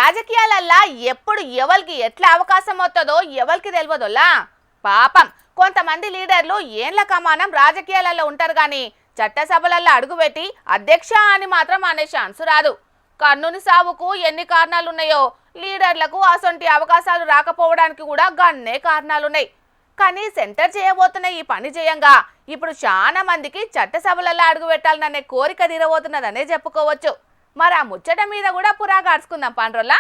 రాజకీయాలల్లా ఎప్పుడు ఎవరికి ఎట్లా అవకాశం వస్తుందో ఎవరికి తెలియదోలా. పాపం కొంతమంది లీడర్లు ఏండ్ల కమానం రాజకీయాలలో ఉంటారు కానీ చట్టసభలలో అడుగుపెట్టి అధ్యక్ష అని మాత్రం అనే ఛాన్స్ రాదు. కర్నూలు సావుకు ఎన్ని కారణాలున్నాయో లీడర్లకు అసొంటి అవకాశాలు రాకపోవడానికి కూడా గన్నే కారణాలున్నాయి. కానీ సెంటర్ చేయబోతున్న ఈ పని చేయంగా ఇప్పుడు చాలా మందికి చట్టసభలలో అడుగు పెట్టాలనే కోరిక తీరబోతున్నదనే చెప్పుకోవచ్చు. మరి ఆ ముచ్చట మీద కూడా పురాగాడ్చుకుందాం పాండ్రోల్లా.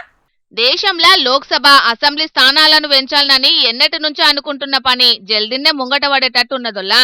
దేశంలో లోక్సభ అసెంబ్లీ స్థానాలను పెంచాలని ఎన్నటి నుంచో అనుకుంటున్న పని జల్దిన్నే ముంగట పడేటట్టున్నదోల్లా.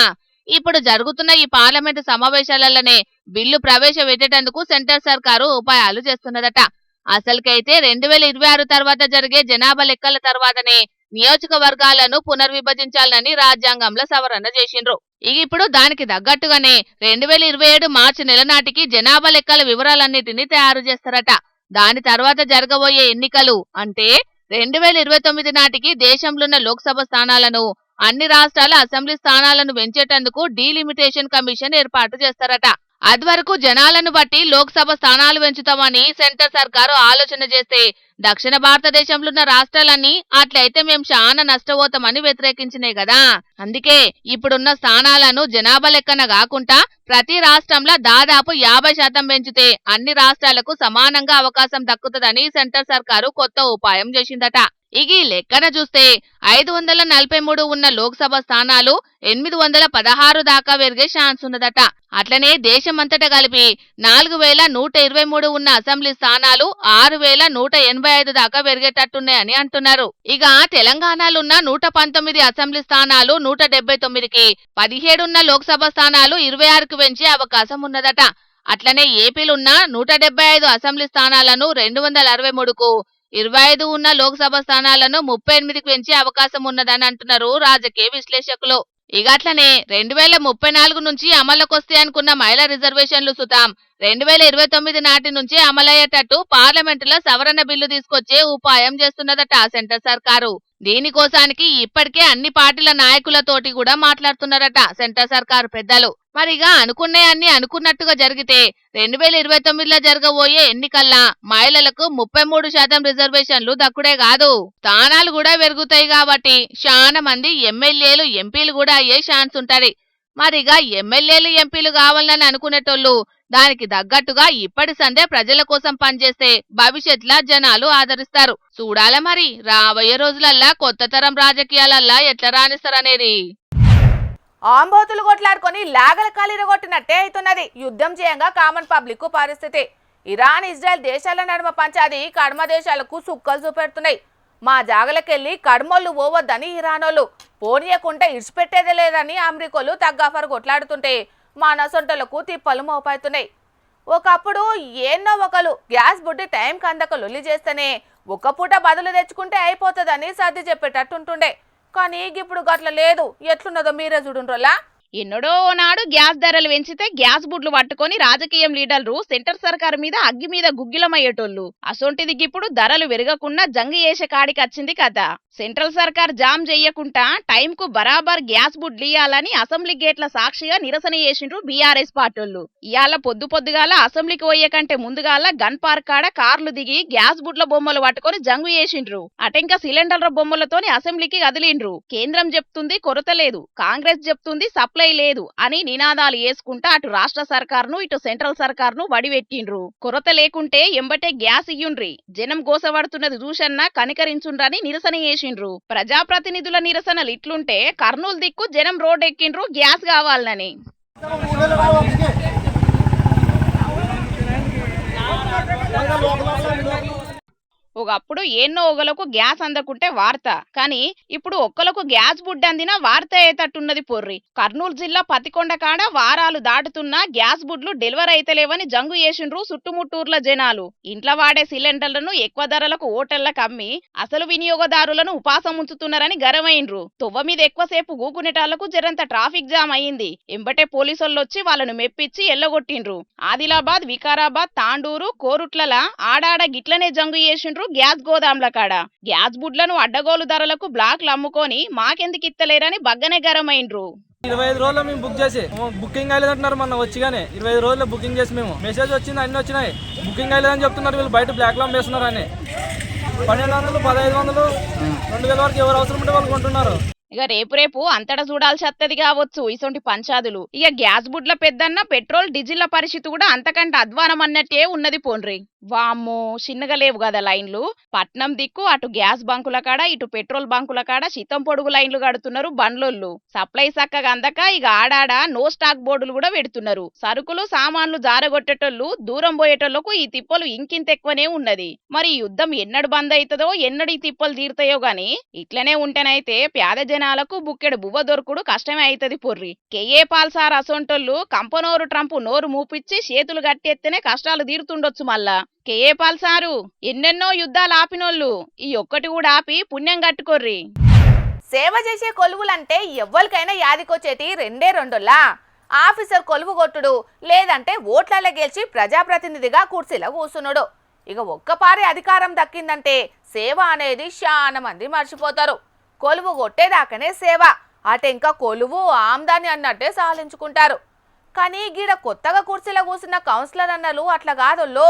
ఇప్పుడు జరుగుతున్న ఈ పార్లమెంటు సమావేశాలలోనే బిల్లు ప్రవేశపెట్టేందుకు సెంటర్ సర్కారు ఉపాయాలు చేస్తున్నదట. అసలుకైతే 2026 తర్వాత జరిగే జనాభా లెక్కల తర్వాతనే నియోజకవర్గాలను పునర్విభజించాలని రాజ్యాంగంలో సవరణ చేసిండ్రు. ఇప్పుడు దానికి తగ్గట్టుగానే 2027 మార్చి నెల నాటికి జనాభా లెక్కల వివరాలన్నిటినీ తయారు చేస్తారట. దాని తర్వాత జరగబోయే ఎన్నికలు అంటే 2029 నాటికి దేశంలోన్న లోక్సభ స్థానాలను అన్ని రాష్ట్రాల అసెంబ్లీ స్థానాలను పెంచేటందుకు డీలిమిటేషన్ కమిషన్ ఏర్పాటు చేస్తారట. అదివరకు జనాలను బట్టి లోక్సభ స్థానాలు పెంచుతామని సెంటర్ సర్కారు ఆలోచన చేస్తే దక్షిణ భారతదేశంలో ఉన్న రాష్ట్రాలన్నీ అట్లయితే మేము చాలా నష్టపోతామని వ్యతిరేకించినాయి కదా. అందుకే ఇప్పుడున్న స్థానాలను జనాభా లెక్కన కాకుండా ప్రతి రాష్ట్రంలో దాదాపు 50% పెంచితే అన్ని రాష్ట్రాలకు సమానంగా అవకాశం దక్కుతుందని సెంటర్ సర్కారు కొత్త ఉపాయం చేసిందట. ఈ లెక్కన చూస్తే 543 ఉన్న లోక్సభ స్థానాలు 816 దాకా పెరిగే ఛాన్స్ ఉన్నదట. అట్లనే దేశమంతటా కలిపి 4123 ఉన్న అసెంబ్లీ స్థానాలు 6185 దాకా పెరిగేటట్టున్నాయని అంటున్నారు. ఇక తెలంగాణలో ఉన్న 119 అసెంబ్లీ స్థానాలు 179కి, 17 ఉన్న లోక్సభ స్థానాలు 26కి పెంచే అవకాశం ఉన్నదట. అట్లనే ఏపీలున్న 175 అసెంబ్లీ స్థానాలను 263కు, 25 ఉన్న లోక్సభ స్థానాలను 38కి పెంచే అవకాశం ఉన్నదని అంటున్నారు రాజకీయ విశ్లేషకులు. ఇక అట్లనే 2034 నుంచి అమలుకొస్తే అనుకున్న మహిళా రిజర్వేషన్లు సుతాం 2029 నాటి నుంచి అమలయ్యేటట్టు పార్లమెంటులో సవరణ బిల్లు తీసుకొచ్చే ఉపాయం చేస్తున్నదట సెంటర్ సర్కారు. దీనికోసానికి ఇప్పటికే అన్ని పార్టీల నాయకులతోటి కూడా మాట్లాడుతున్నారట సెంటర్ సర్కారు పెద్దలు. మరిగా అనుకున్నాయన్ని అనుకున్నట్టుగా జరిగితే 2029లో జరగబోయే ఎన్నికల్లా మహిళలకు 33% రిజర్వేషన్లు దక్కుడే కాదు, స్థానాలు కూడా పెరుగుతాయి. కాబట్టి చాలా మంది ఎమ్మెల్యేలు, ఎంపీలు కూడా అయ్యే ఛాన్స్ ఉంటది. మరిగా ఎమ్మెల్యేలు, ఎంపీలు కావాలని అనుకునేటోళ్ళు దానికి తగ్గట్టుగా ఇప్పటి సందే ప్రజల కోసం పనిచేస్తే భవిష్యత్తులో జనాలు ఆదరిస్తారు. చూడాల మరి రాబోయే రోజులల్లా కొత్త తరం రాజకీయాలల్లా ఎట్లా రాణిస్తారనేది. ఆంబోతులు కొట్లాడుకొని లాగల కాలిరగొట్టినట్టే అవుతున్నది యుద్ధం చేయంగా కామన్ పబ్లిక్ పరిస్థితి. ఇరాన్, ఇజ్రాయెల్ దేశాల నడుమ పంచాది కడమ దేశాలకు సుక్కలు చూపెడుతున్నాయి. మా జాగలకెళ్లి కడమోళ్ళు పోవద్దని ఇరానోళ్ళు, పోనీయకుంటే ఇడిచిపెట్టేదే లేదని అమెరికోలు తగ్గాఫర్ కొట్లాడుతుంటే మనసొంటలకు తిప్పలు మోపవుతున్నాయి. ఒకప్పుడు ఎన్నో ఒకరు గ్యాస్ బుడ్డి టైంకి అందక లొల్లి చేస్తేనే ఒక్క పూట బదులు తెచ్చుకుంటే అయిపోతుందని సర్ది చెప్పేటట్టుంటుండే. కానీ ఇప్పుడు గట్ల లేదు. ఎట్లున్నదో మీరే చూడుండ్రోలా. ఎన్నడో నాడు గ్యాస్ ధరలు పెంచితే గ్యాస్ బుడ్లు పట్టుకొని రాజకీయం లీడర్లు సెంటర్ సర్కారు మీద అగ్గి మీద గుగ్గిలమయ్యేటోళ్ళు. అసొంటిది ఇప్పుడు ధరలు పెరగకుండా జంగి చేసే కాడికి వచ్చింది కదా. సెంట్రల్ సర్కార్ జామ్ చెయ్యకుండా టైంకు బరాబర్ గ్యాస్ బుడ్లు ఇయ్యాలని అసెంబ్లీ గేట్ల సాక్షిగా నిరసన చేసిండ్రు బీఆర్ఎస్ పార్టీలు. ఇవాళ పొద్దుగాల అసెంబ్లీకి పోయే కంటే ముందుగాల గన్ పార్క్ కాడ కార్లు దిగి గ్యాస్ బుడ్ల బొమ్మలు పట్టుకొని జంగు చేసిండ్రు. అటెంక సిలిండర్ల బొమ్మలతోని అసెంబ్లీకి కదిలిండ్రు. కేంద్రం చెప్తుంది కొరత లేదు, కాంగ్రెస్ చెప్తుంది సప్లై లేదు అని నినాదాలు వేసుకుంటా అటు రాష్ట్ర సర్కార్ను ఇటు సెంట్రల్ సర్కార్ను వడివెట్టిండ్రు. కొరత లేకుంటే ఎంబటే గ్యాస్ ఇయ్యుండ్రి, జనం గోసపడుతున్నది చూసన్నా కనికరించుండ్రని నిరసన చేసిండ్రు. ప్రజాప్రతినిధుల నిరసనలు ఇట్లుంటే కర్నూలు దిక్కు జనం రోడ్ ఎక్కిండ్రు గ్యాస్ కావాలని. ఒకప్పుడు ఎన్నో ఒకలకు గ్యాస్ అందకుంటే వార్త, కానీ ఇప్పుడు ఒక్కలకు గ్యాస్ బుడ్డి అందిన వార్త అయ్యేటట్టున్నది పొర్రి. కర్నూలు జిల్లా పతికొండ కాడ వారాలు దాటుతున్నా గ్యాస్ బుడ్లు డెలివరీ అయితలేవని జంగు చేసిండ్రు చుట్టుముట్టూర్ల జనాలు. ఇంట్లో వాడే సిలిండర్లను ఎక్కువ ధరలకు హోటళ్లకు అమ్మి అసలు వినియోగదారులను ఉపాసం ఉంచుతున్నారని గరమైండ్రు. తువ్వ మీద ఎక్కువసేపు గూకునేటాళ్లకు జరంత ట్రాఫిక్ జామ్ అయింది. ఎంబటే పోలీసులొచ్చి వాళ్ళను మెప్పించి ఎల్లగొట్టిండ్రు. ఆదిలాబాద్, వికారాబాద్, తాండూరు, కోరుట్లల ఆడాడ గిట్లనే జంగు చేసిండ్రు గ్యాస్ గోదాంల కాడ. గ్యాస్ బుడ్లను అడ్డగోలు ధరలకు బ్లాక్లు అమ్ముకొని మాకెందుకు ఇత్తలేరని బగ్గనే గరమైండ్రు. 25 రోజుల్లో మేము బుక్ చేసి బుకింగ్ అయ్యలేదంటున్నారు. మొన్న వచ్చిగానే 25 రోజుల్లో బుకింగ్ చేసి మేము మెసేజ్ వచ్చింది, అన్ని వచ్చినాయి, బుకింగ్ అయ్యలేదని చెప్తున్నారు. వీళ్ళు బయట బ్లాక్ లో వేస్తున్నారు అని 1200, 1500, 2000 వరకు ఎవరు అవసరం ఉంటే వాళ్ళు కొంటున్నారు. ఇక రేపు అంతటా చూడాల్సి వస్తుంది కావచ్చు ఇసొంటి పంచాదులు. ఇక గ్యాస్ బుడ్ల పెద్దన్న పెట్రోల్ డీజిల్ల పరిస్థితి కూడా అంతకంటే అధ్వానం అన్నట్టే ఉన్నది పోన్రి. వామ్మో చిన్నగా లేవు కదా లైన్లు. పట్నం దిక్కు అటు గ్యాస్ బంకుల కాడ ఇటు పెట్రోల్ బంకుల కాడ శితం పొడుగు లైన్లు కడుతున్నారు బండ్లోళ్ళు. సప్లై సక్కగా అందక ఇక ఆడాడ నో స్టాక్ బోర్డులు కూడా పెడుతున్నారు. సరుకులు సామాన్లు జారగొట్టేటోళ్ళు దూరం పోయేటోళ్లకు ఈ తిప్పలు ఇంకింత ఎక్కువనే ఉన్నది. మరి ఈ యుద్ధం ఎన్నడు బంద్ అవుతుందో ఎన్నడు ఈ తిప్పలు తీరుతాయో గాని ఇట్లనే ఉంటేనైతే పేద జనాలకు బుక్కెడు బువ్వ దొరుకుడు కష్టమే అవుతుంది పొర్రి. కేఏ పాల్ సార్ అసొంటోళ్ళు కంపనోరు ట్రంప్ నోరు మూపిచ్చి చేతులు గట్టెత్తేనే కష్టాలు తీరుతుండొచ్చు. మళ్ళా కేఏ పాల్ సారు ఎన్నెన్నో యుద్ధాలు ఆపినోళ్ళు ఈ ఒక్కటి కూడా ఆపి పుణ్యం కట్టుకోర్రి. సేవ చేసే కొలువులంటే ఎవ్వరికైనా యాదికొచ్చేటి రెండే రెండోలా, ఆఫీసర్ కొలువు కొట్టుడు లేదంటే ఓట్లలో గెలిచి ప్రజాప్రతినిధిగా కుర్చీలో కూర్చున్నాడు. ఇక ఒక్కపారి అధికారం దక్కిందంటే సేవ అనేది చాలా మంది మర్చిపోతారు. కొలువు కొట్టేదాకానే సేవ, అటెంకా కొలువు ఆమ్దాని అన్నట్టే సాలించుకుంటారు. కానీ గీడ కొత్తగా కుర్చీలో కూర్చున్న కౌన్సిలర్ అన్నలు అట్లా కాదోల్లో,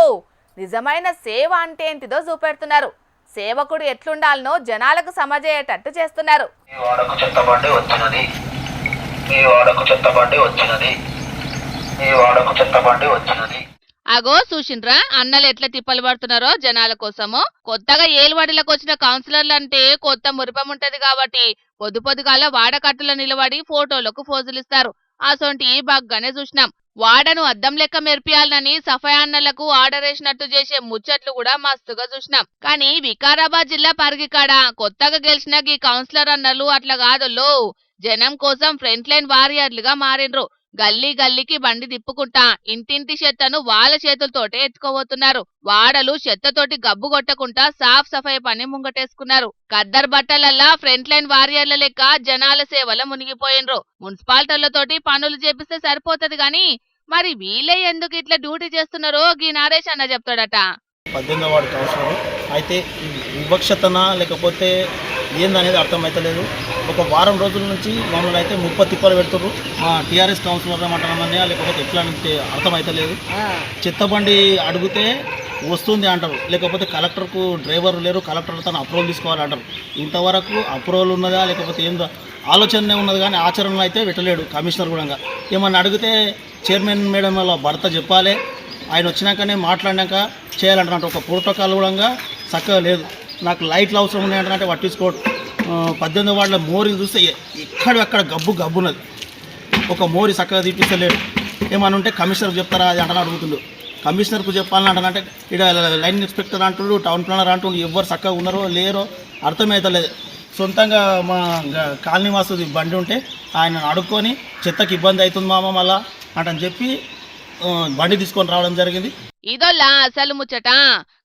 నిజమైన సేవ అంటే ఏంటిదో చూపెడుతున్నారు. సేవకుడు ఎట్లుండాలనో జనాలకు సమజయ్యేటట్టు చేస్తున్నారు. అగో చూసిండ్రా అన్నలు ఎట్లా తిప్పలు పడుతున్నారో జనాల కోసము. కొత్తగా ఏలువాడిలకు వచ్చిన కౌన్సిలర్లు అంటే కొత్త మురిపం ఉంటది కాబట్టి పొద్దుగాల వాడకట్టులో నిలబడి ఫోటోలకు ఫోజులిస్తారు. అసొంటి బాగానే చూసినాం. వాడను అద్దం లెక్క మెరిపియాలనని సఫాయి అన్నలకు ఆర్డర్ వేసినట్టు చేసే ముచ్చట్లు కూడా మస్తుగా చూసినాం. కానీ వికారాబాద్ జిల్లా పరిగికాడ కొత్తగా గెలిచిన ఈ కౌన్సిలర్ అన్నలు అట్లా కాదుల్లో, జనం కోసం ఫ్రంట్ లైన్ వారియర్లుగా మారిండ్రు. గల్లీ గల్లీకి బండి తిప్పుకుంటా ఇంటింటి చెత్తను వాళ్ళ చేతులతోటే ఎత్తుకోబోతున్నారు. వాడలు చెత్తతోటి గబ్బు కొట్టకుండా సాఫ్ సఫాయి పని ముంగటేసుకున్నారు. ఖద్దర్ బట్టలల్లా ఫ్రంట్ లైన్ వారియర్ల లెక్క జనాల సేవలో మునిగిపోయినరు. మున్సిపాలిటీలతోటి పనులు చేపిస్తే సరిపోతది గాని మరి వీళ్ళే ఎందుకు ఇట్లా డ్యూటీ చేస్తున్నారో గీ నరేష్ అన్న చెప్తాడట. 18వ వార్డు కౌన్సిలర్ అయితే వివక్షతన లేకపోతే ఏందనేది అర్థమైతలేదు. ఒక వారం రోజుల నుంచి మమ్మల్ని అయితే 30 తిప్పలు పెడుతున్నారు. మా టీఆర్ఎస్ కౌన్సిలర్ అంటారని లేకపోతే ఎట్లా అంటే అర్థమైతలేదు. చెత్తబండి అడిగితే వస్తుంది అంటారు, లేకపోతే కలెక్టర్కు డ్రైవర్ లేరు, కలెక్టర్ తను అప్రూవల్ తీసుకోవాలంటారు. ఇంతవరకు అప్రూవల్ ఉన్నదా లేకపోతే ఏందో ఆలోచనే ఉన్నది కానీ ఆచరణలో అయితే పెట్టలేడు. కమిషనర్ కూడా ఏమన్నా అడిగితే చైర్మన్ మేడం వాళ్ళ భర్త చెప్పాలి, ఆయన వచ్చినాకనే మాట్లాడినాక చేయాలంటున్నట్టు. ఒక ప్రోటోకాల్ కూడా చక్కగా లేదు. నాకు లైట్లు అవసరం ఉన్నాయంటే పట్టించుకోడు. 18వ వార్డులో మోరీలు చూస్తే ఎక్కడ గబ్బున్నది. ఒక మోరీ చక్కగా తీపిస్తలేడు. ఏమన్నా ఉంటే కమిషనర్కి చెప్తారా అది అంటని అడుగుతుండు. కమిషనర్కు చెప్పాలని అంటానంటే ఇక్కడ లైన్ ఇన్స్పెక్టర్ అంటుండు, టౌన్ ప్లానర్ అంటుండు. ఎవరు చక్కగా ఉన్నారో లేరో అర్థమవుతలేదు. సొంతంగా మా కాలనీ వాసుది బండి ఉంటే ఆయన అడుక్కొని చెత్తకి ఇబ్బంది అవుతుంది మామ మళ్ళా అంటని చెప్పి బండి తీసుకొని రావడం జరిగింది. ఇదోలా అసలు ముచ్చట.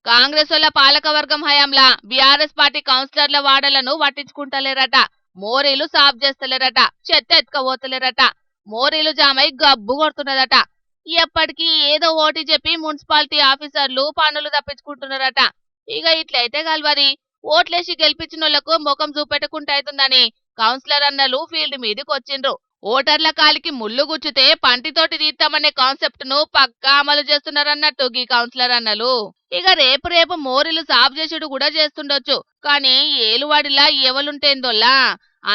కాంగ్రెస్ వాళ్ళ పాలకవర్గం హయాంలా బీఆర్ఎస్ పార్టీ కౌన్సిలర్ల వాడలను పట్టించుకుంటలేరట, మోరీలు సాఫ్ చేస్తలేరట, చెత్త ఎత్తుకపోతలేరట, మోరీలు జామై గబ్బు కొడుతున్నదట. ఎప్పటికీ ఏదో ఓటి చెప్పి మున్సిపాలిటీ ఆఫీసర్లు పనులు తప్పించుకుంటున్నారట. ఇక ఇట్లయితే గల్వరి ఓట్లేసి గెలిపించినోళ్లకు ముఖం చూపెట్టుకుంటా అవుతుందని కౌన్సిలర్ అన్నలు ఫీల్డ్ మీదకి వచ్చిండ్రు. ఓటర్ల కాలికి ముళ్ళు గుచ్చితే పంటితోటి తీస్తామనే కాన్సెప్ట్ ను పక్కా అమలు చేస్తున్నారన్నట్టు ఈ కౌన్సిలర్ అన్నలు. ఇక రేపు మోరీలు సాఫ్ చేసుడు కూడా చేస్తుండొచ్చు. కానీ ఏలువాడిలా ఎవలుంటేందోల్లా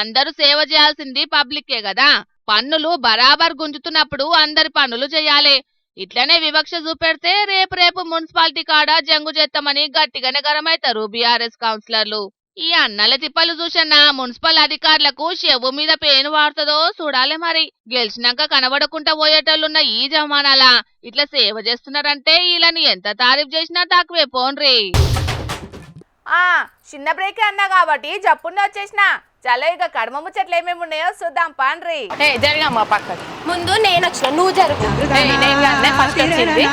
అందరూ సేవ చేయాల్సింది పబ్లిక్కే కదా. పన్నులు బరాబర్ గుంజుతున్నప్పుడు అందరి పనులు చేయాలి. ఇట్లనే వివక్ష చూపెడితే రేపు మున్సిపాలిటీ కాడ జంగు చేస్తామని గట్టిగానే గరమైతారు బీఆర్ఎస్ కౌన్సిలర్లు. ఈ అన్నల తిప్పలు చూసన్నా మున్సిపల్ అధికారులకు చెవు మీద పేను వాడుతుందో చూడాలి. మరి గెలిచినాక కనబడకుండా పోయేటోళ్ళున్న ఈ జమానాలా ఇట్లా సేవ చేస్తున్నారంటే వీళ్ళని ఎంత తారీఫ్ చేసినా తక్కువే పోన్రీ. చిన్న బ్రేక్ అన్నా కాబట్టి జప్పున్న వచ్చేసిన చాలా. ఇక కడమ ముచ్చట్లు ఏమేమి ఉన్నాయో చూద్దాం పాండ్రి. జరిగమ్మా పక్కకి ముందు నేను వచ్చిన నువ్వు జరుగు. ఫస్ట్ వచ్చింది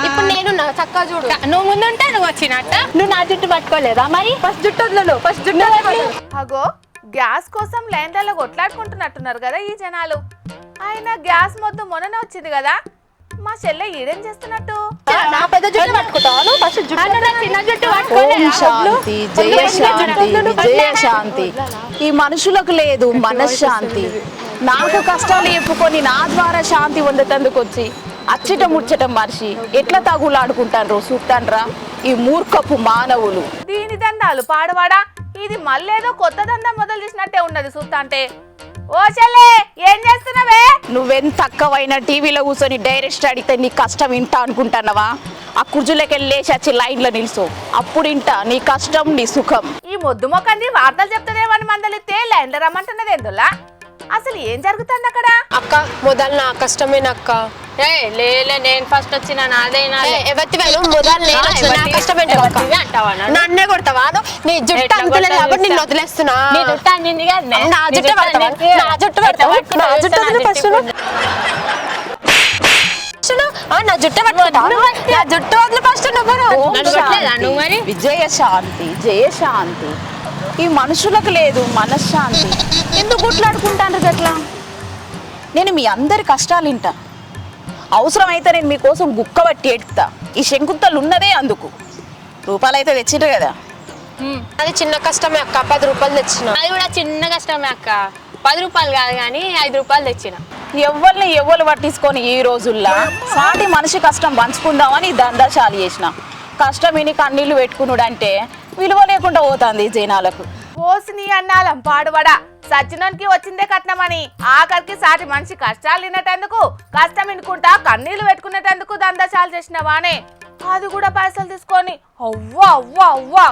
ఇప్పుడు నేను చక్కగా చూడు. నువ్వు ముందుంటే నువ్వు వచ్చినట్ట. నువ్వు నా జుట్టు పట్టుకోలేదా మరి? ఫస్ట్ జుట్టు వదలలు, ఫస్ట్ జుట్టు. అగో గ్యాస్ కోసం లైన్లలో కొట్లాడుకుంటున్నట్టున్నారు కదా ఈ జనాలు. ఆయన గ్యాస్ మొత్తం మొన్ననే వచ్చింది కదా, మా చెల్లె ఈడేం చేస్తున్నట్టు? నా పెద్ద జుట్టు పట్టుకుంటావు, ఫస్ట్ చిన్న జుట్టు పట్టుకోలేదు. శాంతి, జయ శాంతి, జయ శాంతి. ఈ మనుషులకు లేదు మనశ్శాంతి. నాకు కష్టాలు చెప్పుకొని నా ద్వారా శాంతి పొందేందుకు వచ్చి అచ్చట ముచ్చటం మనిషి ఎట్లా తగులాడుకుంటారు చూస్తాండ్రా ఈ మూర్ఖపు మానవులు. దీని దందాలు పాడవాడా, ఇది మళ్ళేదో కొత్త దందా మొదలు చేసినట్టే ఉన్నది చూస్తాంటే. ఓ చెల్లే, ఏం చేస్తున్నావే? నువ్వెంత తక్కువైన టీవీలో కూర్చొని డైరెక్ట్ అడిగితే నీ కష్టం ఇంటా అనుకుంటున్నావా? ఆ కుర్జులకి లేచి వచ్చి లైన్లో నిల్చో, అప్పుడు ఇంటా నీ కష్టం నీ సుఖం. ఈ మొద్దు మొక్కంది వార్తలు చెప్తాదేమని మందలిస్తే లైన్లో రమ్మంటున్నది ఎందులా? అసలు ఏం జరుగుతుంది అక్కడ? అక్క మొదలు నా కష్టమేనక్క. లేలే నేను ఫస్ట్ వచ్చిన నాదేనా ఎవరివే నువ్వు? మొదలు నేను వచ్చిన నా కష్టమేంటి అక్క? నన్నే కొడతావా? నీ జుట్టు అంతలేదు కాబట్టి నిన్ను వదిలేస్తున్నా. నీ జుట్టు అన్నింది కదా నా జుట్టు పడతావా? నా జుట్టు పడతావా? నా జుట్టు వదిలి ఫస్ట్ నా జుట్టు పట్టుకుంటా. నా జుట్టు వదిలి ఫస్ట్ నువ్వు మరి విజయశాంతి జయశాంతి ఈ మనుషులకు లేదు మనశ్శాంతి. ఎందుకు గుట్లాడుకుంటాను గట్లా? నేను మీ అందరి కష్టాలు వింటా, అవసరమైతే నేను మీకోసం గుక్క పట్టి ఎడుతా. ఈ శంకుత్తలు ఉన్నదే అందుకు. రూపాయలు అయితే తెచ్చిండ్రు కదా. అది చిన్న కష్టమే అక్క, 10 రూపాయలు తెచ్చిన. అది కూడా చిన్న కష్టమే అక్క. 10 రూపాయలు కాదు కానీ 5 రూపాయలు తెచ్చిన. ఎవరిని ఎవరు పట్టించుకొని ఈ రోజుల్లో సాటి మనిషి కష్టం పంచుకుందామని దందాశాలు చేసిన. కష్టం విని కన్నీళ్లు పెట్టుకున్నాడు అంటే విలువ లేకుండా పోతుంది జనాలకు. పోసిని అన్నాలం పాడుబడా, సచ్చినోనికి వచ్చిందే కట్నమని ఆఖరికి సాటి మనిషి కష్టాలు తినేటందుకు, కష్టం వినుకుంటా కన్నీళ్లు పెట్టుకునేటందుకు దందాశాలు చేసినవానే. అది కూడా పైసలు తీసుకొని అవ్వా అవ్వా అవ్వా.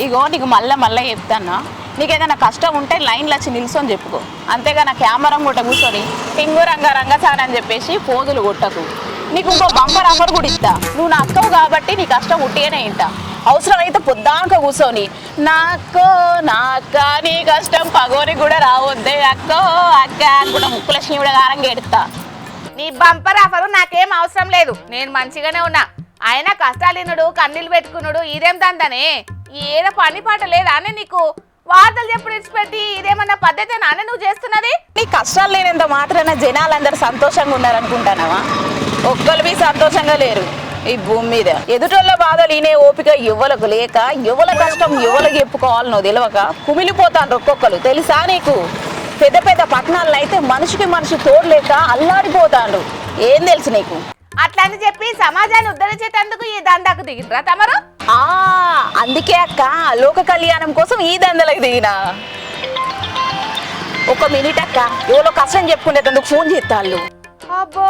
ఇగో నీకు మళ్ళా చెప్తానా, నీకేదైనా కష్టం ఉంటే లైన్లో వచ్చి నిల్చొని చెప్పుకో. అంతేగా నా కెమెరా కూడా కూర్చొని పింగు రంగ సార్ అని చెప్పేసి పోజులు కొట్టకు. నీకు ఇంకో బంపర్ ఆఫర్ కూడా ఇస్తా. నువ్వు నా అక్కవు కాబట్టి నీ కష్టం ఉట్టిగానే ఇంటా. అవసరమైతే పొద్దాక కూర్చొని నాక్కో నాక్క నీ కష్టం పగోని కూడా రావద్దే అక్కో అక్క అని కూడా ముక్కుల శివుడ గారంగా ఎడుతా. నీ బంపర్ ఆఫరు నాకేం అవసరం లేదు, నేను మంచిగానే ఉన్నా. ఆయన కష్టాలినుడు కన్నీళ్ళు పెట్టుకున్నాడు ఇదేం దందనే? ఏడ పని పాట లేదా అని నీకు? వార్తలు చెప్పుడు ఇచ్చిపెట్టి ఇదేమన్నా పద్ధతి నానే నువ్వు చేస్తున్నది? నీ కష్టాలు లేనంత మాత్రాన జనాలందరూ సంతోషంగా ఉన్నారనుకుంటానావా? ఒక్కరు సంతోషంగా లేరు ఈ భూమి మీద. ఎదుటోళ్ళ బాధలు ఈనే ఓపిక యువలకు లేక యువల కష్టం యువలకు చెప్పుకోవాలి నువ్వు తెలియక కుమిలిపోతాను ఒక్కొక్కరు. తెలుసా నీకు? పెద్ద పెద్ద పట్టణాల్లో అయితే మనిషికి మనిషి తోడలేక అల్లాడిపోతాడు. ఏం తెలుసు నీకు? అట్లా అని చెప్పి సమాజాన్ని ఉద్ధరించేటందుకు ఈ దందాకు దిగినరా తమరు? అందుకే అక్క లోక కళ్యాణం కోసం ఈ దందలకు దిగినా. ఒక మినిట్ అక్క, ఎవరో కష్టం చెప్పుకునేటందుకు ఫోన్ చేస్తాళ్ళు. అబ్బో,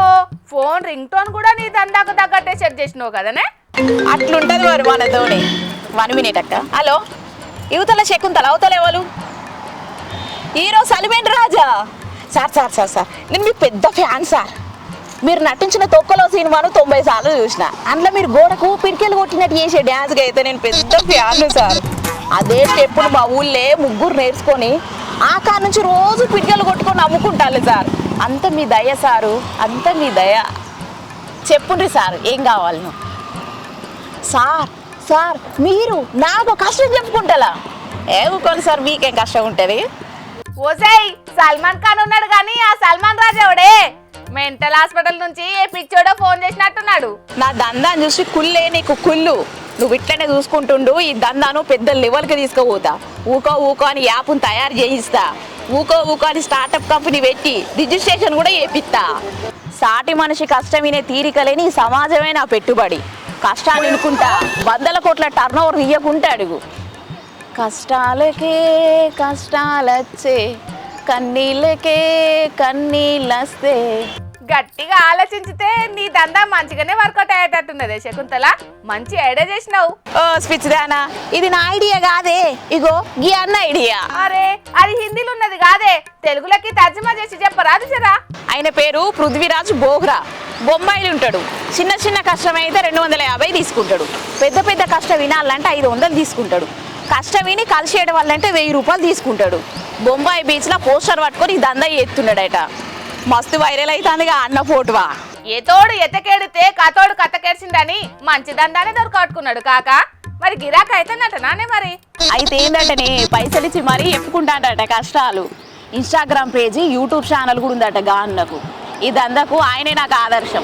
ఫోన్ రింగ్ టోన్ కూడా నీ దందాకు తగ్గట్టే సెట్ చేసినావు కదనే? అట్లుంటది మరి మనతోని. 1 మినిట్ అక్క. హలో, యువతల శకుంతల అవతల ఎవరు? హీరో సలిమేంటి రాజా సార్. సార్ సార్ సార్ నేను మీ పెద్ద ఫ్యాన్ సార్. మీరు నటించిన తొక్కలో సినిమాను 90 సార్లు చూసిన. అందులో మీరు గోడకు పిడికెలు కొట్టినట్టు చేసే డ్యాన్స్గా అయితే నేను పెద్ద ఫ్యాన్ సార్. అదే స్టెప్పును మా ఊళ్ళే 3 నేర్చుకొని ఆ కాడ నుంచి రోజు పిడికెలు కొట్టుకొని నమ్ముకుంటాను సార్. అంత మీ దయ సారు, అంత మీ దయ. చెప్పుండ్రి సార్ ఏం కావాలి నువ్వు? సార్ సార్ మీరు నాకు కష్టం చెప్పుకుంటారా? ఏముకోండి సార్, మీకేం కష్టం ఉంటుంది? ఓసేయ్, సల్మాన్ ఖాన్ ఉన్నాడు కానీ ఆ సల్మాన్ రాజు ఎవడే? మెంటల్ హాస్పిటల్ నుంచి ఏ పిచ్చోడో ఫోన్ చేసినట్టున్నాడు. నా దందాన్ని చూసి కుళ్ళే నీకు కుళ్ళు. నువ్వు ఇట్లనే చూసుకుంటుండు, ఈ దందాను పెద్ద లెవెల్కి తీసుకుపోతా. ఊకో అని యాప్ను తయారు చేయిస్తా. ఊకో అని స్టార్టప్ కంపెనీ పెట్టి రిజిస్ట్రేషన్ కూడా చేపిస్తా. సాటి మనిషి కష్టం వినే తీరికలేని ఈ సమాజమే నా పెట్టుబడి. కష్టాన్ని అనుకుంటా 100 కోట్ల టర్నోవర్ ఇయ్యకుంటే అడుగు. కష్టాలకే కష్టాలచ్చే కన్నీళ్ళకే కన్నీళ్ళస్తే. గట్టిగా ఆలోచించితే నీ దందా మంచిగానే వర్కౌట్ అయ్యేటట్టున్నదే శకుంతల. మంచి ఐడియా చేసినావు. ఓ స్పిచ్ దానా, ఇది నా ఐడియా కాదే, ఇగో గీ అన్న ఐడియా. అరే, అది హిందీలో ఉన్నది కాదే, తెలుగులోకి తర్జుమా చేసి చెప్పరాదు జరా. ఆయన పేరు పృథ్వీరాజ్ బోహ్రా. బొంబాయిలు ఉంటాడు. చిన్న కష్టం అయితే 250 తీసుకుంటాడు. పెద్ద కష్టం వినాలంటే 500 తీసుకుంటాడు. కష్టం విని కలిసేయడం వాళ్ళంటే 1000 రూపాయలు తీసుకుంటాడు. బొంబాయి బీచ్లో పోస్టర్ పట్టుకొని దందా ఎత్తున్నాడట. మస్తు వైరల్ అవుతుందిగా అన్న ఫోటోవా. ఏతోడు ఎతకేడితే కతోడు కథకేడ్చిండని మంచి దందానే దొరకట్టుకున్నాడు కాక. మరి గిరాక్ అయితేనటనానే మరి. అయితే ఏంటంటనే పైసలు ఇచ్చి మరీ చెప్పుకుంటాడట కష్టాలు. ఇన్స్టాగ్రామ్ పేజీ, యూట్యూబ్ ఛానల్ కూడా ఉందట గా అన్నకు. ఈ దందాకు ఆయనే నాకు ఆదర్శం.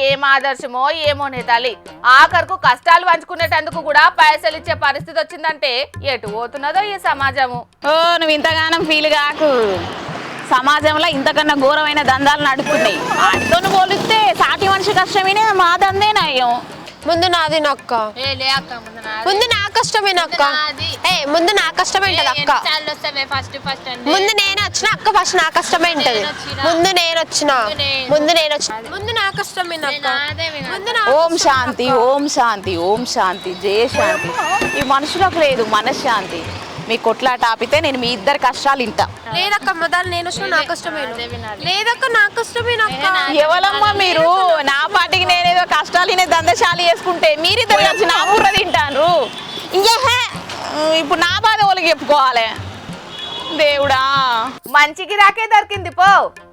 ఏం ఆదర్శమో ఏమోనే తల్లి, ఆఖరుకు కష్టాలు పంచుకునేటందుకు కూడా పైసలు ఇచ్చే పరిస్థితి వచ్చిందంటే ఎటు పోతున్నదో ఈ సమాజము. ఓ నువ్వు ఇంతగానం ఫీల్ కాకు. సమాజంలో ఇంతకన్నా ఘోరమైన దందాలు నడుస్తున్నాయి. వాటితో పోలిస్తే సాటి మనిషి కష్టమేనే మా దందే నయం. ముందు నాది నక్క, ముందు నా కష్టమే నక్క. ముందు నా కష్టమే ఉంటది అక్క. ముందు నేను వచ్చిన అక్క, ఫస్ట్ నా కష్టమే ఉంటది. ముందు నేను వచ్చిన ముందు నా కష్టమే నక్క. ఓం శాంతి, ఓం శాంతి, ఓం శాంతి, జయ శాంతి. ఈ మనుషులకు లేదు మనశ్శాంతి. మీ కొట్లాట ఆపితే నేను మీ ఇద్దరు కష్టాలు ఇంత. లేదక్క మొదలు నేను వచ్చిన నా కష్టమే. లేదక్క నా కష్టమే నక్క. ఎవరమ్మా మీరు? నా పాటికి నేనేదో కష్టాలు దందశాలి చేసుకుంటే మీరిద్దరు కలిసి నా బుర్ర తింటారు. ఇప్పుడు నా బాధ వాళ్ళకి చెప్పుకోవాలి. దేవుడా, మంచికి రాకే దొరికింది పో.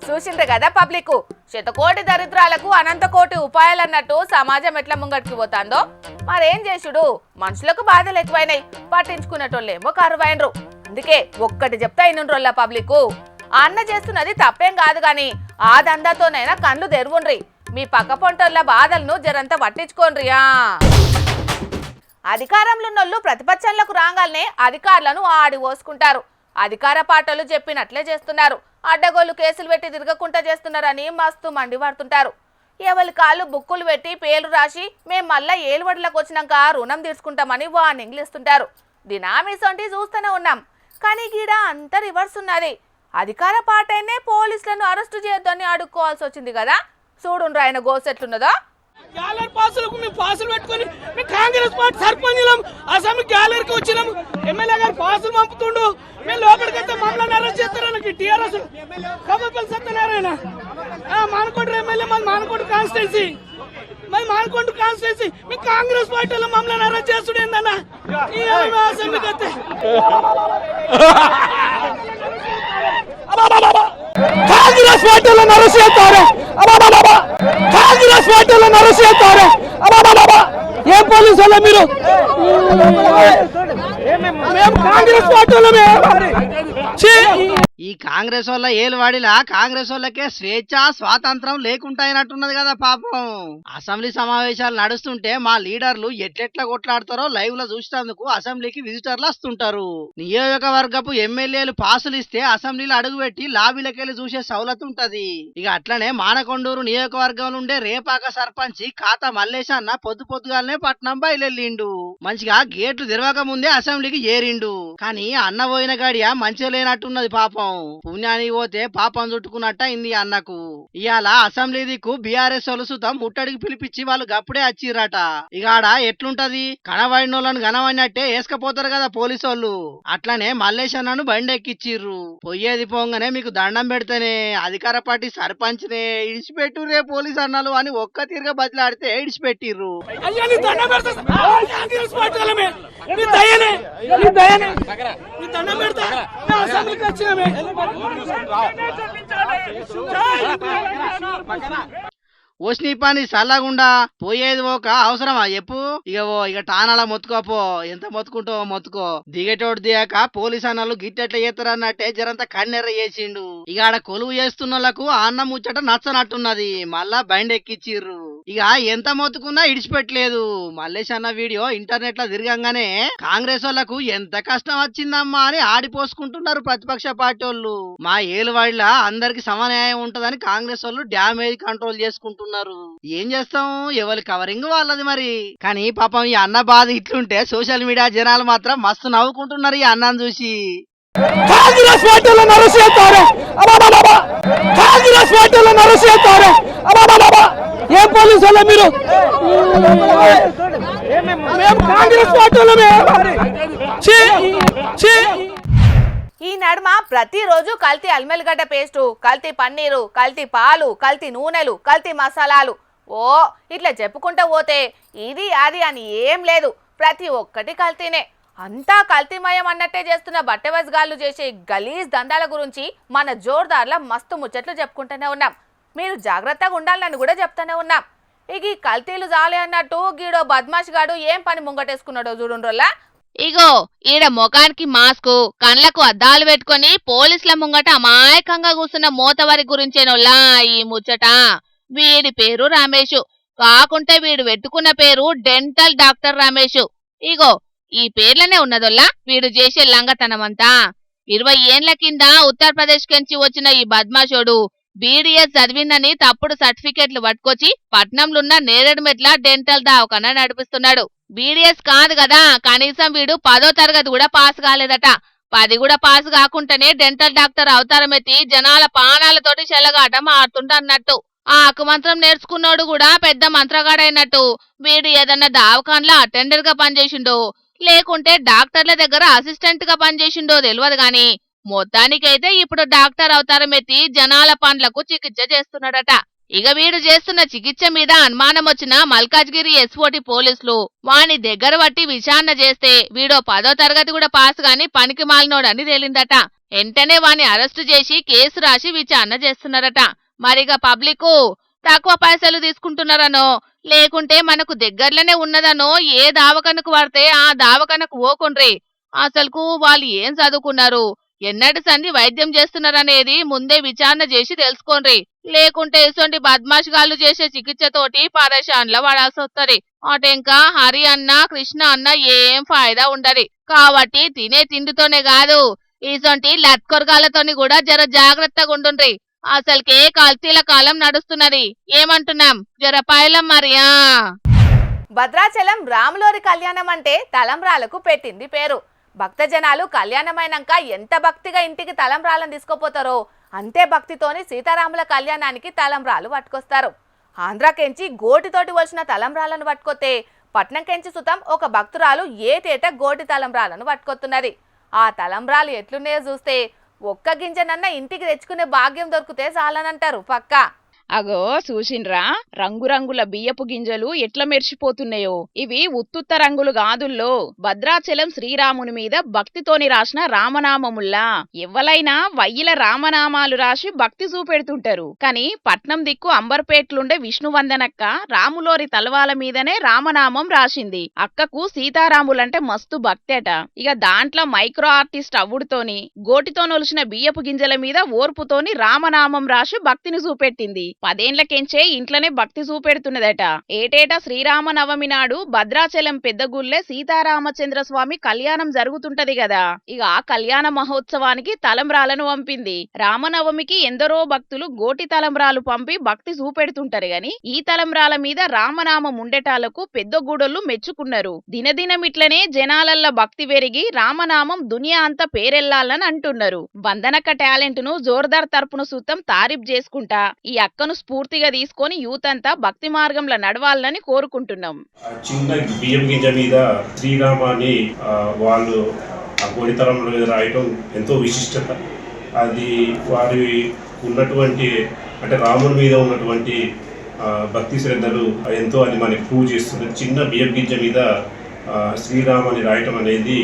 చూసిండ్రు కదా పబ్లిక్, శతకోటి దరిద్రాలకు అనంత కోటి ఉపాయాలు అన్నట్టు సమాజం ఎట్లా ముంగటికి పోతాందో. మరేం చేసుడు, మనుషులకు బాధలు ఎక్కువైనాయి, పట్టించుకునేటోళ్ళేమో కరువైనరు. అందుకే ఒక్కటి చెప్తా ఇన్నుండ్రోళ్ళ పబ్లిక్, అన్న చేస్తున్నది తప్పేం కాదు గాని ఆ దందాతోనైనా కళ్ళు తెరువుండ్రి. మీ పక్క పొంటోళ్ళ బాధలను జరంతా పట్టించుకోండ్రియా. అధికారంలో ఉన్నోళ్ళు ప్రతిపక్షంలోకి రాగానే అధికారులను ఆడి పోసుకుంటారు. అధికార పార్టీలు చెప్పినట్లే చేస్తున్నారు. అడ్డగోలు కేసులు పెట్టి తిరగకుండా చేస్తున్నారని మస్తు మండిపడుతుంటారు. ఎవరి కాళ్ళు బుక్కులు పెట్టి పేర్లు రాసి మేము మళ్ళా ఏలువడలకు వచ్చినాక రుణం తీసుకుంటామని వార్నింగ్లు ఇస్తుంటారు. దినామీసొంటి చూస్తూనే ఉన్నాం. కానీ గీడ అంత రివర్స్ ఉన్నది. అధికార పార్టీనే పోలీసులను అరెస్టు చేయొద్దని అడుక్కోవాల్సి వచ్చింది కదా. చూడుండ్రు ఆయన గోసెట్లున్నదో. గ్యాలరీ పాసులకు మేము పాసులు పెట్టుకొని మేము కాంగ్రెస్ పార్టీ సర్పంచులం అసెంబ్లీ గ్యాలరీకి వచ్చినాము. ఎమ్మెల్యే గారు పాసులు పంపుతుండు. మేము లోపలికి వెళ్తే మమ్మల్ని అరెస్ట్ చేస్తారని టీఆర్ఎస్ కమ్మపల్లి సత్యనారాయణ మానకొండ ఎమ్మెల్యే, మాది మానకొండ కాన్స్టిట్యున్సీ, మేము కాంగ్రెస్ పార్టీలో మమ్మల్ని అరెస్ట్ చేస్తుడు ఏందన్నా అసెంబ్లీకి వస్తే. కాంగ్రెస్ పార్టీలో అరెస్ట్ చేస్తారు. కాంగ్రెస్ పార్టీలో అరెస్ట్ చేస్తారు. ఏం పోలీసు వాళ్ళ మీరు? మేము కాంగ్రెస్ పార్టీలో ఈ కాంగ్రెస్ వల్ల ఏలువాడిలా కాంగ్రెస్ వాళ్ళకే స్వేచ్ఛ స్వాతంత్రం లేకుంటాయినట్టున్నది కదా పాపం. అసెంబ్లీ సమావేశాలు నడుస్తుంటే మా లీడర్లు ఎట్లెట్లా కొట్లాడతారో లైవ్ లో చూసేందుకు అసెంబ్లీకి విజిటర్లు వస్తుంటారు. నియోజకవర్గపు ఎమ్మెల్యేలు పాసులు ఇస్తే అసెంబ్లీలో అడుగుపెట్టి లాబీలకెళ్ళి చూసే సౌలత్ ఉంటది. ఇక అట్లనే మానకొండూరు నియోజకవర్గం నుండే రేపాక సర్పంచి ఖాతా మల్లేశన్న పొద్దుగాలనే పట్నం బయలుదేరిండు. మంచిగా గేట్లు తెరవక ముందే అసెంబ్లీకి ఏరిండు. కానీ అన్న పోయిన గడియ మంచిగా లేనట్టున్నది పాపం. పుణ్యానికి పోతే పాపం చుట్టుకున్నట్ట అయింది అన్నకు. ఇవాళ అసెంబ్లీ దిక్కు బీఆర్ఎస్ వాళ్ళు సుతం ముట్టడికి పిలిపించి వాళ్ళు గప్పుడే వచ్చిర్రట. ఇక ఆడ ఎట్లుంటది, కనబడినోళ్ళను కనబడినట్టే వేసుకపోతారు కదా పోలీసు వాళ్ళు. అట్లనే మల్లేశన్నను బండి ఎక్కిచ్చిర్రు. పొయ్యేది పోంగానే మీకు దండం పెడితేనే అధికార పార్టీ సర్పంచ్నే ఇడిచిపెట్టురే పోలీసు అన్నలు అని ఒక్క తీరుగా బదిలాడితే ఇడిచిపెట్టిర్రు. ఓస్ని పని చల్లగుండా పోయేది ఒక అవసరమా చెప్పు. ఇక టానాల మొత్తుకోపో, ఎంత మొత్తుకుంటావో మొత్తుకో. దిగేటోడు దిగాక పోలీసు అన్నలు గిట్టెట్లా చేస్తారు అన్నట్టే జరంతా కన్నెర్ర చేసిండు. ఇక ఆడ కొలువు చేస్తున్నోళ్లకు ఆ అన్న ముచ్చట నచ్చనట్టున్నది. మళ్ళా బండి ఎక్కిచ్చిర్రు. ఇక ఎంత మొత్తుకున్నా ఇడిచిపెట్టలేదు. మల్లేష్ అన్న వీడియో ఇంటర్నెట్ లో తిరగంగానే కాంగ్రెస్ వాళ్లకు ఎంత కష్టం వచ్చిందమ్మా అని ఆడిపోసుకుంటున్నారు ప్రతిపక్ష పార్టీ వాళ్ళు. మా ఏలువాడిల అందరికి సమన్యాయం ఉంటదని కాంగ్రెస్ వాళ్ళు డ్యామేజ్ కంట్రోల్ చేసుకుంటున్నారు. ఏం చేస్తాం, ఎవరి కవరింగ్ వాళ్ళది మరి. కానీ పాపం ఈ అన్న బాధ ఇట్లుంటే సోషల్ మీడియా జనాలు మాత్రం మస్తు నవ్వుకుంటున్నారు ఈ అన్నను చూసి. కాంగ్రెస్ పార్టీలో అరెస్ట్ చేస్తారు. కాంగ్రెస్ పార్టీలో అరెస్ట్ చేస్తారు. ఏం పోలీసు వాళ్ళ మీరు? మేము కాంగ్రెస్ పార్టీలో. ఈ నడుమ ప్రతిరోజు కల్తీ అల్మెల్గడ్డ పేస్టు, కల్తీ పన్నీరు, కల్తీ పాలు, కల్తీ నూనెలు, కల్తీ మసాలాలు, ఇట్లా చెప్పుకుంటూ పోతే ఇది అది అని ఏం లేదు. ప్రతి ఒక్కటి కల్తీనే. అంతా కల్తీమయం అన్నట్టే చేస్తున్న బట్టెవజ్గాళ్ళు చేసే గలీజ్ దందాల గురించి మన జోర్దార్ల మస్తు ముచ్చట్లు చెప్పుకుంటూనే ఉన్నాం. మీరు జాగ్రత్తగా ఉండాలని కూడా చెప్తూనే ఉన్నాం. ఇక ఈ కల్తీలు జాలే అన్నట్టు గీడో బద్మాష్ గాడు ఏం పని ముంగటేసుకున్నాడో చూడుండ్రోల్లా. ఇగో ఈడ ముఖానికి మాస్కు, కళ్ళకు అద్దాలు పెట్టుకొని పోలీసుల ముంగట అమాయకంగా కూర్చున్న మోతవారి గురించేనోళ్ళా ఈ ముచ్చట. వీడి పేరు రమేష్, కాకుంటే వీడు పెట్టుకున్న పేరు డెంటల్ డాక్టర్ రమేష్. ఇగో ఈ పేర్లనే ఉన్నదోల్లా వీడు చేసే లంగతనమంతా. 20 ఏండ్ల కింద ఉత్తరప్రదేశ్ కెంచి వచ్చిన ఈ బద్మాషోడు బీడీఎస్ చదివిందని తప్పుడు సర్టిఫికెట్లు పట్టుకొచ్చి పట్నంలున్న నేరేడుమెట్ల డెంటల్ దవాఖానా నడిపిస్తున్నాడు. బీడీఎస్ కాదు కదా, కనీసం వీడు 10వ తరగతి కూడా పాస్ కాలేదట. 10 కూడా పాస్ కాకుండానే డెంటల్ డాక్టర్ అవతారం ఎత్తి జనాల పానాలతోటి చెలగాట మారుతుండన్నట్టు. ఆ అకుమంత్రం నేర్చుకున్నోడు కూడా పెద్ద మంత్రగాడైనట్టు. వీడు ఏదన్నా దవాఖాన్లో అటెండర్ గా పనిచేసిండో లేకుంటే డాక్టర్ల దగ్గర అసిస్టెంట్ గా పనిచేసిండో తెలియదు గాని మొత్తానికైతే ఇప్పుడు డాక్టర్ అవతారం ఎత్తి జనాల పండ్లకు చికిత్స చేస్తున్నాడట. ఇక వీడు చేస్తున్న చికిత్స మీద అనుమానం వచ్చిన మల్కాజ్గిరి ఎస్ఓటి పోలీసులు వాని దగ్గర పట్టి విచారణ చేస్తే వీడో 10వ తరగతి కూడా పాస్ గాని పనికి మాలినోడని తేలిందట. వెంటనే వాని అరెస్టు చేసి కేసు రాసి విచారణ చేస్తున్నారట. మరిగా పబ్లిక్ తక్కువ పైసలు తీసుకుంటున్నారనో లేకుంటే మనకు దగ్గరలోనే ఉన్నదనో ఏ దావకనకు పడితే ఆ దావకనకు పోకుండ్రి. అసలుకు వాళ్ళు ఏం చదువుకున్నారు, ఎన్నటి సంధి వైద్యం చేస్తున్నారనేది ముందే విచారణ చేసి తెలుసుకోండి. లేకుంటే ఇటువంటి బద్మాషిగాళ్ళు చేసే చికిత్సతోటి పరేషాన్ల పడాల్సి వస్తుంది. అటెంకా హరి అన్న కృష్ణ అన్న ఏం ఫాయిదా ఉండదు. కాబట్టి తినే తిండితోనే కాదు ఇటువంటి లత్కొరగాలతోని కూడా జర జాగ్రత్తగా ఉండుండ్రి. అసలుకే కల్తీల కాలం నడుస్తున్నది. ఏమంటున్నాం జర పైలం మరియా. భద్రాచలం రాములోరి కళ్యాణం అంటే తలంబ్రాలకు పెట్టింది పేరు. భక్తజనాలు కళ్యాణమైనాక ఎంత భక్తిగా ఇంటికి తలంబ్రాలను తీసుకుపోతారో అంతే భక్తితోని సీతారాముల కళ్యాణానికి తలంబ్రాలు పట్టుకొస్తారు. ఆంధ్రాకెంచి గోటితోటి వచ్చిన తలంబ్రాలను పట్టుకొస్తే పట్నం కెంచి సుతం ఒక భక్తురాలు ఏటేటా గోటి తలంబ్రాలను పట్టుకొస్తున్నది. ఆ తలంబ్రాలు ఎట్లున్నాయో చూస్తే ఒక్క గింజనన్న ఇంటికి తెచ్చుకునే భాగ్యం దొరికితే చాలనంటారు పక్కా. అగో చూసిండ్రా, రంగురంగుల బియ్యపు గింజలు ఎట్లా మెరిసిపోతున్నాయో. ఇవి ఉత్తుత్త రంగులు కాదుల్లో, భద్రాచలం శ్రీరాముని మీద భక్తితోని రాసిన రామనామముల్లా. ఎవ్వలైనా వయ్యిల రామనామాలు రాసి భక్తి చూపెడుతుంటారు. కాని పట్నం దిక్కు అంబర్పేట్లుండే విష్ణువందనక్క రాములోరి తలవాల మీదనే రామనామం రాసింది. అక్కకు సీతారాములంటే మస్తు భక్తి అట. ఇక దాంట్లో మైక్రో ఆర్టిస్ట్ అవ్వుడుతోని గోటితో నొలిసిన బియ్యపు గింజల మీద ఓర్పుతోని రామనామం రాసి భక్తిని చూపెట్టింది. 10 ఏండ్లకెంచే ఇంట్లోనే భక్తి చూపెడుతున్నదట. ఏటేటా శ్రీరామనవమి నాడు భద్రాచలం పెద్దగుళ్ళే సీతారామచంద్ర స్వామి కళ్యాణం జరుగుతుంటది కదా. ఇక ఆ కళ్యాణ మహోత్సవానికి తలంబ్రాలను పంపింది. రామనవమికి ఎందరో భక్తులు గోటి తలంబ్రాలు పంపి భక్తి చూపెడుతుంటారు గాని ఈ తలంబ్రాల మీద రామనామం ఉండేటాలకు పెద్ద గూడోళ్ళు మెచ్చుకున్నారు. దినదినం ఇట్లనే జనాలల్ల భక్తి పెరిగి రామనామం దునియా అంతా పేరెళ్లాలని అంటున్నారు. వందనక్క టాలెంట్ ను జోర్దార్ తరపున సూతం తారీఫ్ చేసుకుంటా ఈ అక్కను స్ఫూర్తిగా తీసుకొని యూత్ అంతా భక్తి మార్గంలో నడవాలని కోరుకుంటున్నాం. చిన్న బియ్యం గింజ మీద శ్రీరామాన్ని వాళ్ళు ఆ గోడితరంలో రాయటం ఎంతో విశిష్టత. అది వారి ఉన్నటువంటి అంటే రాముని మీద ఉన్నటువంటి భక్తి శ్రద్ధలు ఎంతో అది మనకి ప్రూవ్ చేస్తుంది. చిన్న బియ్యం గింజ మీద శ్రీరామాన్ని రాయటం అనేది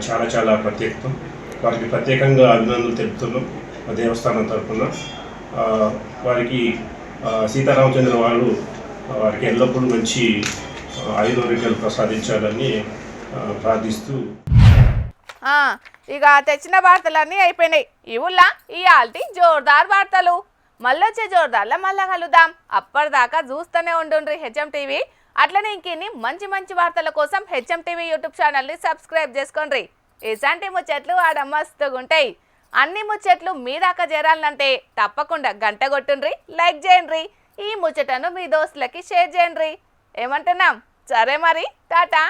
చాలా చాలా ప్రత్యేకతం. వారికి ప్రత్యేకంగా అభినందనలు తెలుపుతున్నాం దేవస్థానం తరఫున. వారికి సీతారామచంద్ర వాళ్ళు వారికి ఎల్లప్పుడూ మంచి ఆయుర్వేదాలు ప్రసాదించాలని ప్రార్థిస్తూ ఇక తెచ్చిన వార్తలన్నీ అయిపోయినాయి. ఇవుల్లా ఇయాల్టి జోర్దార్ వార్తలు. మళ్ళొచ్చే జోర్దార్లో మళ్ళా కలుద్దాం. అప్పటిదాకా చూస్తూనే ఉండుండ్రి హెచ్ఎం టీవీ. అట్లనే ఇంకిన్ని మంచి మంచి వార్తల కోసం హెచ్ఎం టీవీ యూట్యూబ్ ఛానల్ని సబ్స్క్రైబ్ చేసుకోండి. ఇలాంటి ముచ్చట్లు ఆడ మస్తుగుంటాయి. అన్ని ముచ్చట్లు మీ దాకా చేరాలంటే తప్పకుండా గంట కొట్టుండ్రి, లైక్ చేయండి. ఈ ముచ్చటను మీ దోస్తులకి షేర్ చేయండి. ఏమంటున్నాం? సరే మరి, టాటా.